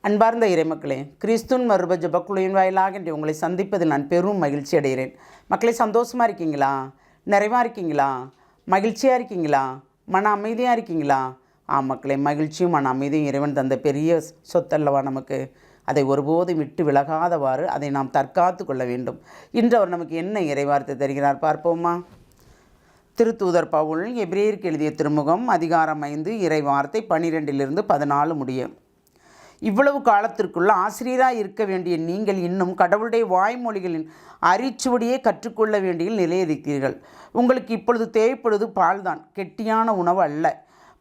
அன்பார்ந்த இறைமக்களே, கிறிஸ்துவின் மறுப ஜெபக்குழுவின் வாயிலாக இன்று உங்களை சந்திப்பதில் நான் பெரும் மகிழ்ச்சி அடைகிறேன். மக்களே, சந்தோஷமாக இருக்கீங்களா? நிறைவாக இருக்கீங்களா? மகிழ்ச்சியாக இருக்கீங்களா? மன அமைதியாக இருக்கீங்களா? மக்களே, மகிழ்ச்சியும் மன அமைதியும் இறைவன் தந்த பெரிய சொத்தல்லவா நமக்கு. அதை ஒருபோதும் விட்டு விலகாதவாறு அதை நாம் தற்காத்து கொள்ள வேண்டும். இன்று அவர் நமக்கு என்ன இறைவார்த்தை தருகிறார் பார்ப்போமா? திருத்தூதர் பவுல் எபிரேயருக்கு எழுதிய திருமுகம் அதிகாரம் 5 இறைவார்த்தை 12-14 முடியும். இவ்வளவு காலத்திற்குள்ள ஆசிரியராக இருக்க வேண்டிய நீங்கள் இன்னும் கடவுளுடைய வாய்மொழிகளின் அரிச்சுவடியே கற்றுக்கொள்ள வேண்டிய நிலையிருக்கிறீர்கள். உங்களுக்கு இப்பொழுது தேவைப்படுவது பால்தான், கெட்டியான உணவு அல்ல.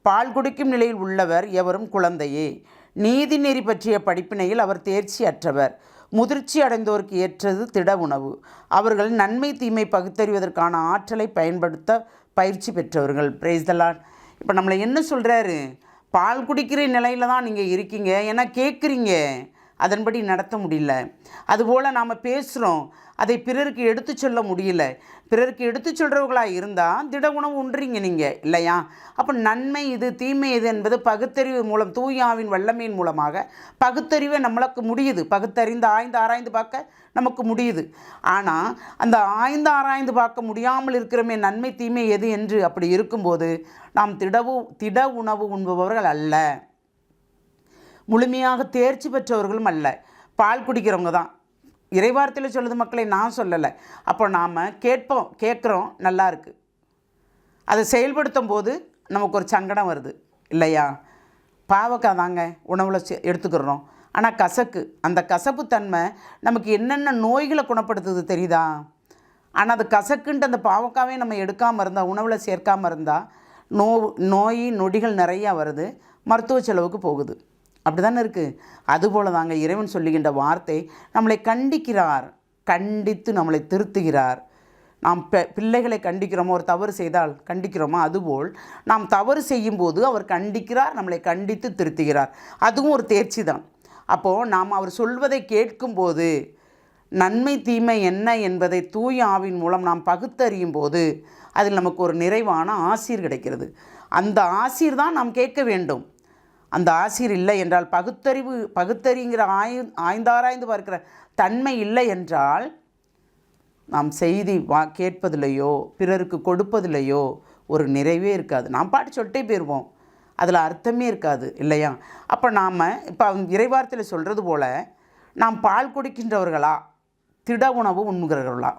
பால் குடிக்கும் நிலையில் உள்ளவர் எவரும் குழந்தையே. நீதி நெறி பற்றிய படிப்பினையில் அவர் தேர்ச்சி அற்றவர். முதிர்ச்சி அடைந்தோருக்கு ஏற்றது திட உணவு. அவர்கள் நன்மை தீமை பகுத்தறிவதற்கான ஆற்றலை பயன்படுத்த பயிற்சி பெற்றவர்கள். Praise the Lord. இப்போ நம்மளை என்ன சொல்கிறாரு? பால் குடிக்கிற நிலையில் தான் நீங்கள் இருக்கீங்க, ஏன்னா கேட்குறீங்க, அதன்படி நடத்த முடியல. அதுபோல் நாம் பேசுகிறோம், அதை பிறருக்கு எடுத்து சொல்ல முடியல. பிறருக்கு எடுத்து சொல்கிறவர்களாக இருந்தால் திட உணவு உண்றீங்க நீங்கள், இல்லையா? அப்போ நன்மை இது தீமை இது என்பது பகுத்தறிவு மூலம், தூயாவின் வல்லமையின் மூலமாக பகுத்தறிவை நம்மளுக்கு முடியுது. பகுத்தறிந்து ஆராய்ந்து பார்க்க நமக்கு முடியுது. ஆனால் அந்த ஆராய்ந்து பார்க்க முடியாமல் இருக்கிறமே நன்மை தீமை எது என்று அப்படி இருக்கும்போது நாம் திட உணவு உண்பவர்கள் அல்ல, முழுமையாக தேர்ச்சி பெற்றவர்களும் அல்ல. பால் குடிக்கிறவங்க தான். இறைவார்த்தையில் சொல்லுது மக்களை, நான் சொல்லலை. அப்போ நாம் கேட்குறோம், நல்லா இருக்குது. அதை செயல்படுத்தும் போது நமக்கு ஒரு சங்கடம் வருது, இல்லையா? பாவக்காய் தாங்க உணவில் எடுத்துக்கிறோம், ஆனால் அந்த கசப்பு தன்மை நமக்கு என்னென்ன நோய்களை குணப்படுத்துது தெரியுதா? ஆனால் அது கசக்குன்ட்டு அந்த பாவக்காவே நம்ம எடுக்காமல் இருந்தால், உணவில் சேர்க்காமல் இருந்தால் நோய் நொடிகள் நிறையா வருது, மருத்துவ செலவுக்கு போகுது. அப்படி தானே இருக்குது. அதுபோல் தாங்க இறைவன் சொல்லுகின்ற வார்த்தை நம்மளை கண்டிக்கிறார், கண்டித்து நம்மளை திருத்துகிறார். நாம் பிள்ளைகளை கண்டிக்கிறோமோ, ஒரு தவறு செய்தால் கண்டிக்கிறோமோ, அதுபோல் நாம் தவறு செய்யும்போது அவர் கண்டிக்கிறார், நம்மளை கண்டித்து திருத்துகிறார். அதுவும் ஒரு தேர்ச்சி தான். அப்போது நாம் அவர் சொல்வதை கேட்கும்போது நன்மை தீமை என்ன என்பதை தூய ஆவின் மூலம் நாம் பகுத்தறியும் போது அதில் நமக்கு ஒரு நிறைவான ஆசீர் கிடைக்கிறது. அந்த ஆசீர் தான் நாம் கேட்க வேண்டும். அந்த ஆசீர் இல்லை என்றால், பகுத்தறிங்கிற ஆய்ந்தாராய்ந்து பார்க்கிற தன்மை இல்லை என்றால், நாம் செய்தி கேட்பதில்லையோ பிறருக்கு கொடுப்பதில்லையோ ஒரு நிறைவே இருக்காது. நாம் பாட்டு சொல்லிட்டே போயிடுவோம், அதில் அர்த்தமே இருக்காது, இல்லையா? அப்போ நாம் இப்போ இறைவார்த்தையில் சொல்கிறது போல் நாம் பால் குடிக்கின்றவர்களா, திட உணவு உண்கிறவர்களா?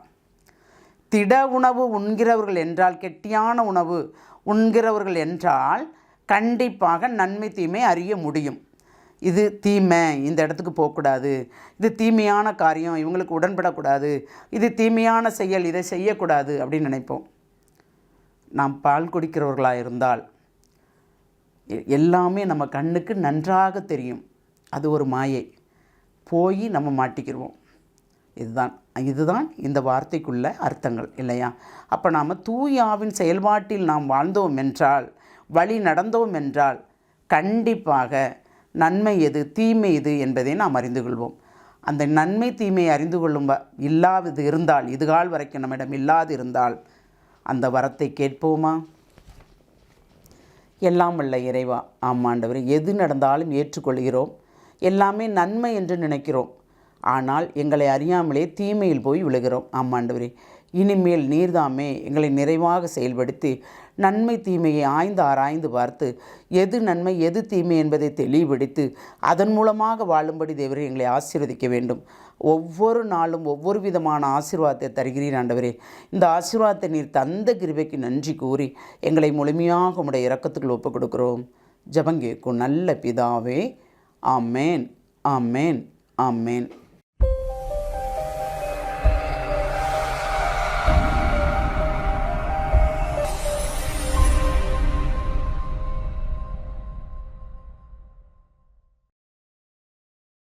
திட உணவு உண்கிறவர்கள் என்றால், கெட்டியான உணவு உண்கிறவர்கள் என்றால் கண்டிப்பாக நன்மை தீமை அறிய முடியும். இது தீமை, இந்த இடத்துக்கு போகக்கூடாது, இது தீமையான காரியம், இவங்களுக்கு உடன்படக்கூடாது, இது தீமையான செயல், இதை செய்யக்கூடாது அப்படின்னு நினைப்போம். நாம் பால் குடிக்கிறவர்களாக இருந்தால் எல்லாமே நம்ம கண்ணுக்கு நன்றாக தெரியும். அது ஒரு மாயை, போய் நம்ம மாட்டிக்கிடுவோம். இதுதான் இந்த வார்த்தைக்குள்ள அர்த்தங்கள், இல்லையா? அப்போ நாம் தூயாவின் செயல்பாட்டில் நாம் வாழ்ந்தோம் என்றால், வழி நடந்தோம் என்றால், கண்டிப்பாக நன்மை எது தீமை எது என்பதை நாம் அறிந்து கொள்வோம். அந்த நன்மை தீமையை அறிந்து கொள்ளும் இல்லாது இருந்தால், இதுகால் வரைக்கும் நம்மிடம் இல்லாது இருந்தால், அந்த வரத்தை கேட்போமா? எல்லாம் வல்ல இறைவா, ஆமாண்டவர், எது நடந்தாலும் ஏற்றுக்கொள்கிறோம், எல்லாமே நன்மை என்று நினைக்கிறோம். ஆனால் எங்களை அறியாமலே தீமையில் போய் விழுகிறோம். ஆமாண்டவரே, இனிமேல் நீர்தாமே எங்களை நிறைவாக செயல்படுத்தி நன்மை தீமையை ஆராய்ந்து பார்த்து எது நன்மை எது தீமை என்பதை தெளிவுபடுத்தி அதன் மூலமாக வாழும்படி தேவரே எங்களை ஆசீர்வதிக்க வேண்டும். ஒவ்வொரு நாளும் ஒவ்வொரு விதமான ஆசீர்வாதத்தை தருகிறீர் ஆண்டவரே. இந்த ஆசீர்வாதத்தை நீர் தந்த கிருபைக்கு நன்றி கூறி எங்களை முழுமையாக உம்முடைய இரக்கத்துக்குள் ஒப்புக் கொடுக்கிறோம். ஜெபம் கேட்கும் நல்ல பிதாவே. ஆமேன், ஆமேன், ஆமேன்.